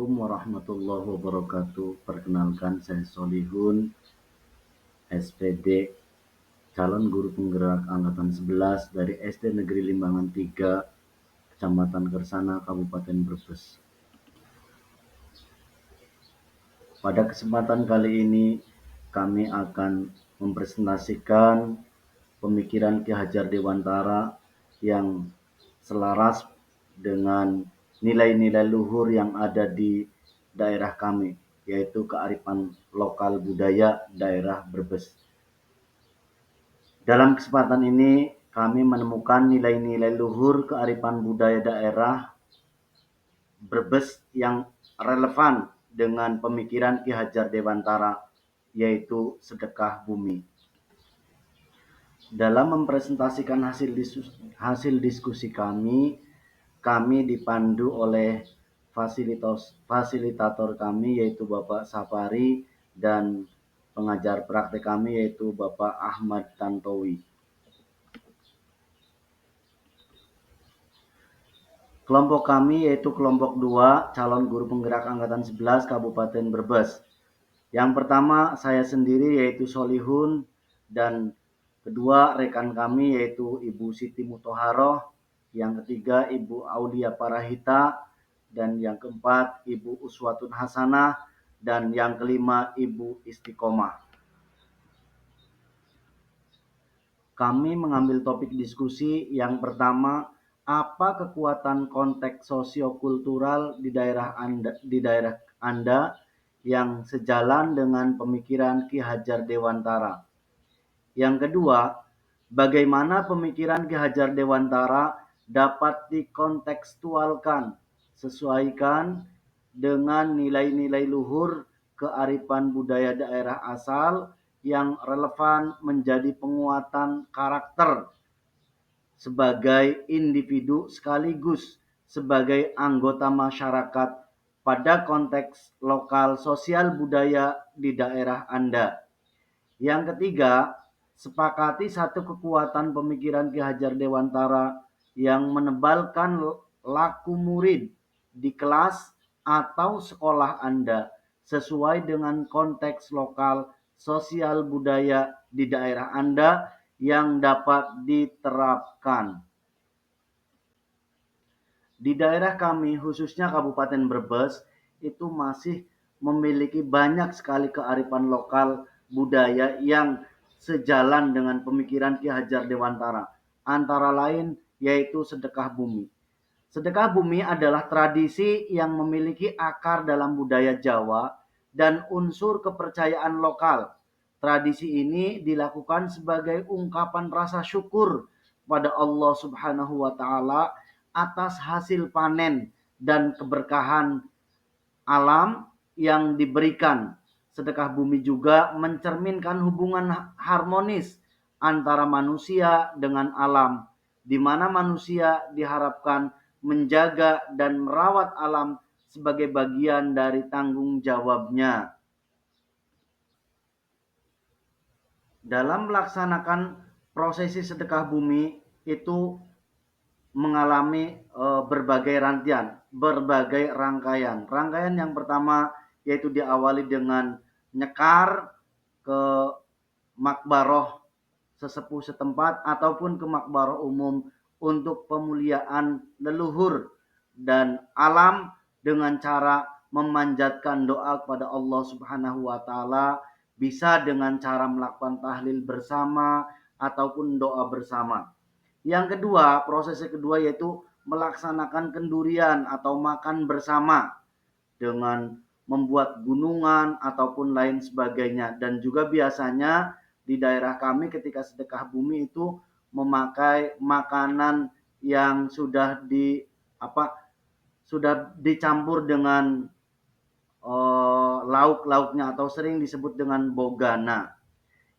Assalamualaikum warahmatullahi wabarakatuh. Perkenalkan, saya Solihun, SPD, calon guru penggerak angkatan 11 dari SD Negeri Limbangan 3, Kecamatan Kersana, Kabupaten Brebes. Pada kesempatan kali ini, kami akan mempresentasikan pemikiran Ki Hajar Dewantara yang selaras dengan nilai-nilai luhur yang ada di daerah kami, yaitu kearifan lokal budaya daerah Brebes. Dalam kesempatan ini, kami menemukan nilai-nilai luhur kearifan budaya daerah Brebes yang relevan dengan pemikiran Ki Hajar Dewantara, yaitu sedekah bumi. Dalam mempresentasikan hasil diskusi kami dipandu oleh fasilitator kami, yaitu Bapak Safari, dan pengajar praktek kami, yaitu Bapak Ahmad Tantowi. Kelompok kami yaitu kelompok 2, calon guru penggerak angkatan 11 Kabupaten Brebes. Yang pertama saya sendiri, yaitu Solihun, dan kedua rekan kami yaitu Ibu Siti Mutoharoh, yang ketiga Ibu Aulia Parahita, dan yang keempat Ibu Uswatun Hasanah, dan yang kelima Ibu Istiqomah. Kami mengambil topik diskusi yang pertama, apa kekuatan konteks sosiokultural di daerah Anda yang sejalan dengan pemikiran Ki Hajar Dewantara. Yang kedua, bagaimana pemikiran Ki Hajar Dewantara dapat dikontekstualkan, sesuaikan dengan nilai-nilai luhur kearifan budaya daerah asal yang relevan menjadi penguatan karakter sebagai individu sekaligus sebagai anggota masyarakat pada konteks lokal sosial budaya di daerah Anda. Yang ketiga, sepakati satu kekuatan pemikiran Ki Hajar Dewantara yang menebalkan laku murid di kelas atau sekolah Anda sesuai dengan konteks lokal sosial budaya di daerah Anda yang dapat diterapkan. Di daerah kami, khususnya Kabupaten Brebes, itu masih memiliki banyak sekali kearifan lokal budaya yang sejalan dengan pemikiran Ki Hajar Dewantara. Antara lain yaitu sedekah bumi. Sedekah bumi adalah tradisi yang memiliki akar dalam budaya Jawa dan unsur kepercayaan lokal. Tradisi ini dilakukan sebagai ungkapan rasa syukur pada Allah Subhanahu wa Ta'ala atas hasil panen dan keberkahan alam yang diberikan. Sedekah bumi juga mencerminkan hubungan harmonis antara manusia dengan alam, di mana manusia diharapkan menjaga dan merawat alam sebagai bagian dari tanggung jawabnya. Dalam melaksanakan prosesi sedekah bumi itu mengalami berbagai rangkaian. Rangkaian yang pertama yaitu diawali dengan nyekar ke makbaroh sesepuh setempat ataupun ke makbaroh umum untuk pemuliaan leluhur dan alam dengan cara memanjatkan doa kepada Allah Subhanahu wa Ta'ala, bisa dengan cara melakukan tahlil bersama ataupun doa bersama. Yang kedua, proses kedua yaitu melaksanakan kendurian atau makan bersama dengan membuat gunungan ataupun lain sebagainya. Dan juga biasanya di daerah kami ketika sedekah bumi itu memakai makanan yang sudah dicampur dengan lauk-lauknya atau sering disebut dengan bogana.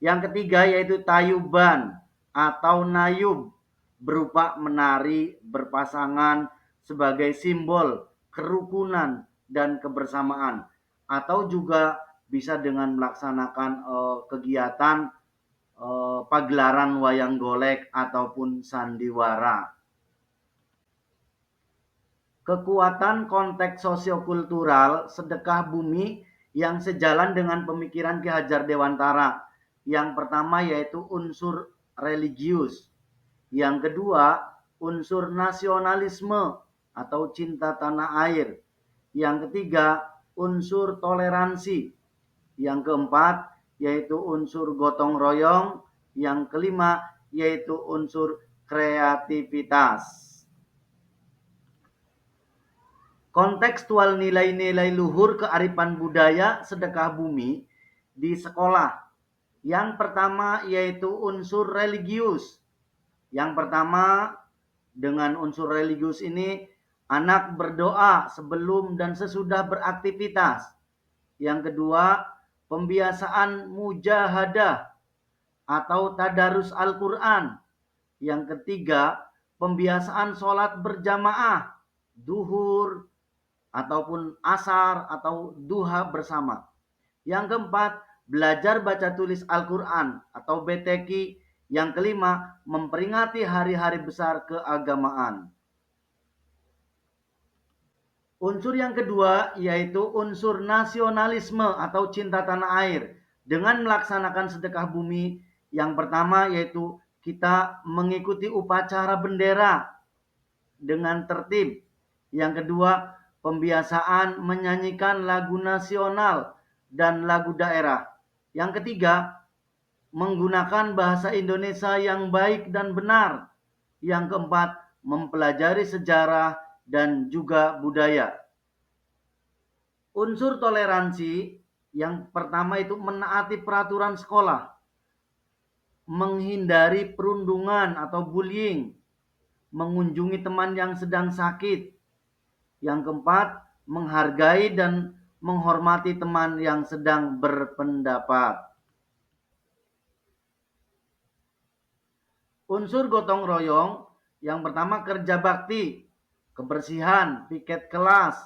Yang ketiga yaitu tayuban atau nayub, berupa menari berpasangan sebagai simbol kerukunan dan kebersamaan, atau juga bisa dengan melaksanakan kegiatan pagelaran wayang golek ataupun sandiwara. Kekuatan konteks sosiokultural sedekah bumi yang sejalan dengan pemikiran Ki Hajar Dewantara. Yang pertama yaitu unsur religius. Yang kedua, unsur nasionalisme atau cinta tanah air. Yang ketiga, unsur toleransi. Yang keempat, yaitu unsur gotong royong. Yang kelima, yaitu unsur kreativitas. Kontekstual nilai-nilai luhur kearifan budaya sedekah bumi di sekolah. Yang pertama yaitu unsur religius. Yang pertama, dengan unsur religius ini anak berdoa sebelum dan sesudah beraktivitas. Yang kedua, pembiasaan mujahadah atau tadarus Al-Quran. Yang ketiga, pembiasaan sholat berjamaah, duhur, ataupun asar atau duha bersama. Yang keempat, belajar baca tulis Al-Quran atau BTQ. Yang kelima, memperingati hari-hari besar keagamaan. Unsur yang kedua yaitu unsur nasionalisme atau cinta tanah air. Dengan melaksanakan sedekah bumi, yang pertama yaitu kita mengikuti upacara bendera dengan tertib. Yang kedua, pembiasaan menyanyikan lagu nasional dan lagu daerah. Yang ketiga, menggunakan bahasa Indonesia yang baik dan benar. Yang keempat, mempelajari sejarah dan juga budaya. Unsur toleransi yang pertama itu menaati peraturan sekolah, menghindari perundungan atau bullying, mengunjungi teman yang sedang sakit. Yang keempat, menghargai dan menghormati teman yang sedang berpendapat. Unsur gotong royong, yang pertama kerja bakti, kebersihan, piket kelas,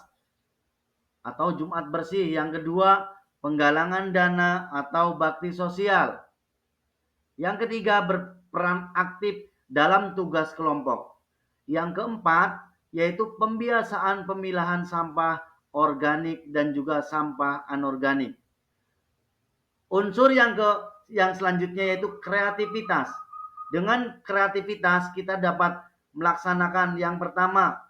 atau Jumat bersih. Yang kedua, penggalangan dana atau bakti sosial. Yang ketiga, berperan aktif dalam tugas kelompok. Yang keempat, yaitu pembiasaan pemilahan sampah organik dan juga sampah anorganik. Unsur yang selanjutnya yaitu kreativitas. Dengan kreativitas kita dapat melaksanakan yang pertama,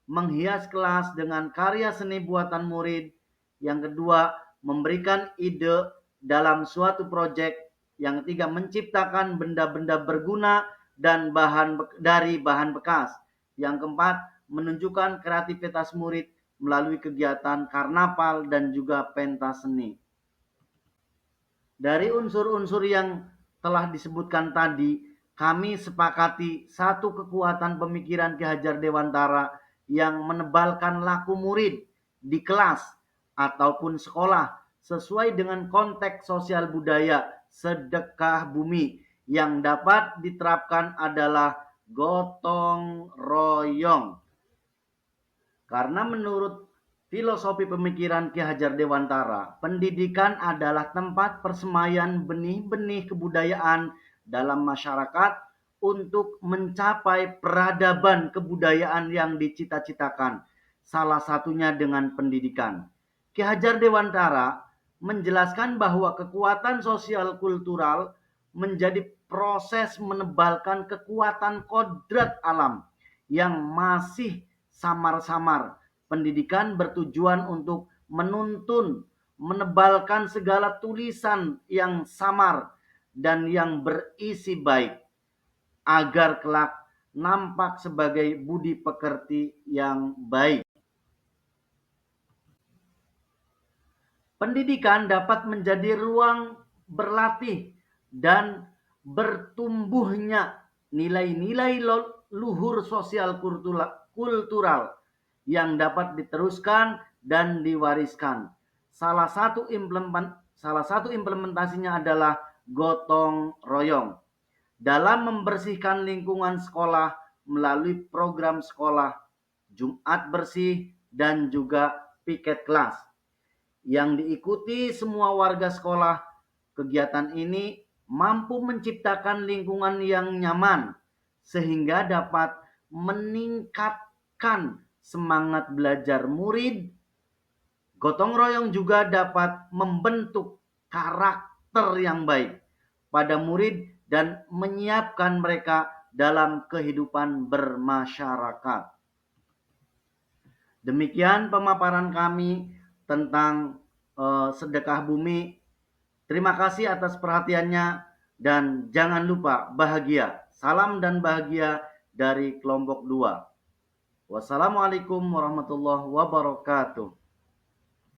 menghias kelas dengan karya seni buatan murid. Yang kedua, memberikan ide dalam suatu proyek. Yang ketiga, menciptakan benda-benda berguna dan dari bahan bekas. Yang keempat, menunjukkan kreativitas murid melalui kegiatan karnaval dan juga pentas seni. Dari unsur-unsur yang telah disebutkan tadi, kami sepakati satu kekuatan pemikiran Ki Hajar Dewantara yang menebalkan laku murid di kelas ataupun sekolah sesuai dengan konteks sosial budaya sedekah bumi. Yang dapat diterapkan adalah gotong royong. Karena menurut filosofi pemikiran Ki Hajar Dewantara, pendidikan adalah tempat persemaian benih-benih kebudayaan dalam masyarakat untuk mencapai peradaban kebudayaan yang dicita-citakan, salah satunya dengan pendidikan. Ki Hajar Dewantara menjelaskan bahwa kekuatan sosial kultural menjadi proses menebalkan kekuatan kodrat alam yang masih samar-samar. Pendidikan bertujuan untuk menuntun, menebalkan segala tulisan yang samar dan yang berisi baik, agar kelak nampak sebagai budi pekerti yang baik. Pendidikan dapat menjadi ruang berlatih dan bertumbuhnya nilai-nilai luhur sosial kultural yang dapat diteruskan dan diwariskan. Salah satu implementasinya adalah gotong royong. Dalam membersihkan lingkungan sekolah melalui program sekolah, Jumat bersih, dan juga piket kelas yang diikuti semua warga sekolah. Kegiatan ini mampu menciptakan lingkungan yang nyaman sehingga dapat meningkatkan semangat belajar murid. Gotong royong juga dapat membentuk karakter yang baik pada murid dan menyiapkan mereka dalam kehidupan bermasyarakat. Demikian pemaparan kami tentang sedekah bumi. Terima kasih atas perhatiannya dan jangan lupa bahagia. Salam dan bahagia dari kelompok 2. Wassalamualaikum warahmatullahi wabarakatuh.